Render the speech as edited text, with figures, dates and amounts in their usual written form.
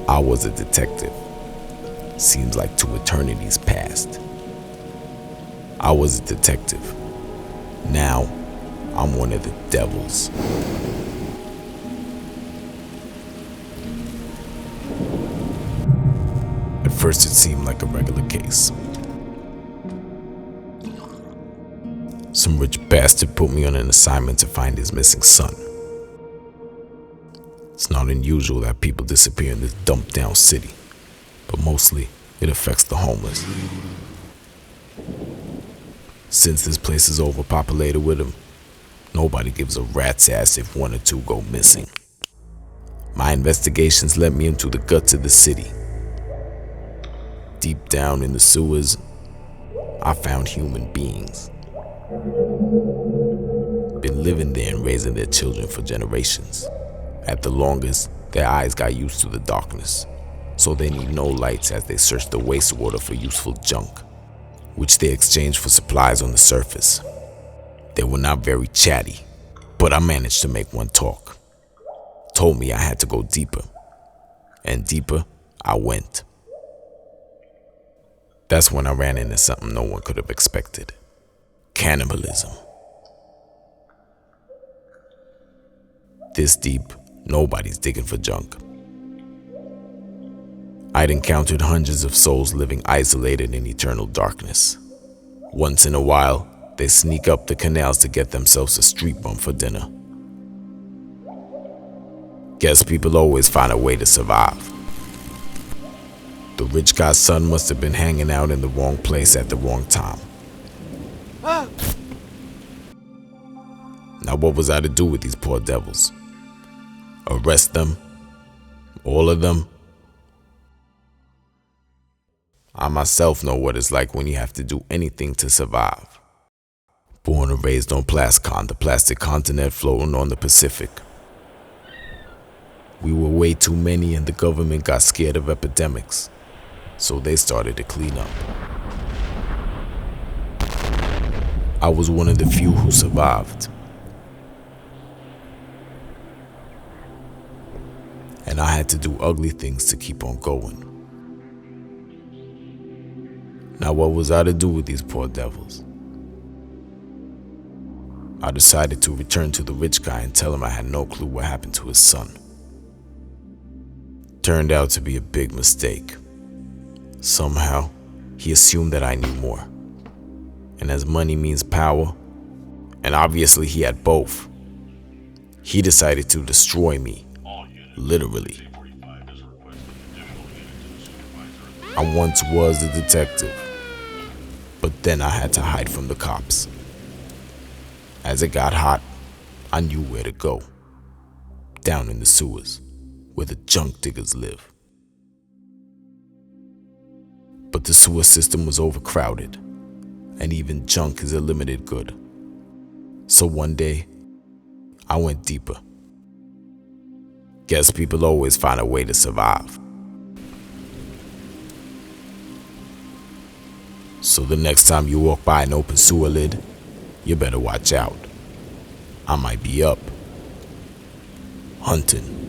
I was a detective. Seems like 2 eternities passed. I was a detective. Now, I'm one of the devils. At first it seemed like a regular case. Some rich bastard put me on an assignment to find his missing son. It's not unusual that people disappear in this dumped down city, but mostly it affects the homeless. Since this place is overpopulated with them, nobody gives a rat's ass if 1 or 2 go missing. My investigations led me into the guts of the city. Deep down in the sewers, I found human beings. Been living there and raising their children for generations. At the longest, their eyes got used to the darkness, so they need no lights as they search the wastewater for useful junk, which they exchange for supplies on the surface. They were not very chatty, but I managed to make one talk. Told me I had to go deeper, and deeper I went. That's when I ran into something no one could have expected. Cannibalism. This deep, nobody's digging for junk. I'd encountered hundreds of souls living isolated in eternal darkness. Once in a while, they sneak up the canals to get themselves a street bum for dinner. Guess people always find a way to survive. The rich guy's son must have been hanging out in the wrong place at the wrong time. Now what was I to do with these poor devils? Arrest them? All of them? I myself know what it's like when you have to do anything to survive. Born and raised on Plascon, the plastic continent floating on the Pacific. We were way too many and the government got scared of epidemics, so they started to clean up. I was one of the few who survived. And I had to do ugly things to keep on going. Now what was I to do with these poor devils? I decided to return to the rich guy and tell him I had no clue what happened to his son. Turned out to be a big mistake. Somehow, he assumed that I knew more. And as money means power, and obviously he had both, he decided to destroy me. Literally. I once was a detective, but then I had to hide from the cops. As it got hot, I knew where to go. Down in the sewers, where the junk diggers live. But the sewer system was overcrowded, and even junk is a limited good. So one day, I went deeper. Guess people always find a way to survive. So the next time you walk by an open sewer lid, you better watch out. I might be up, hunting.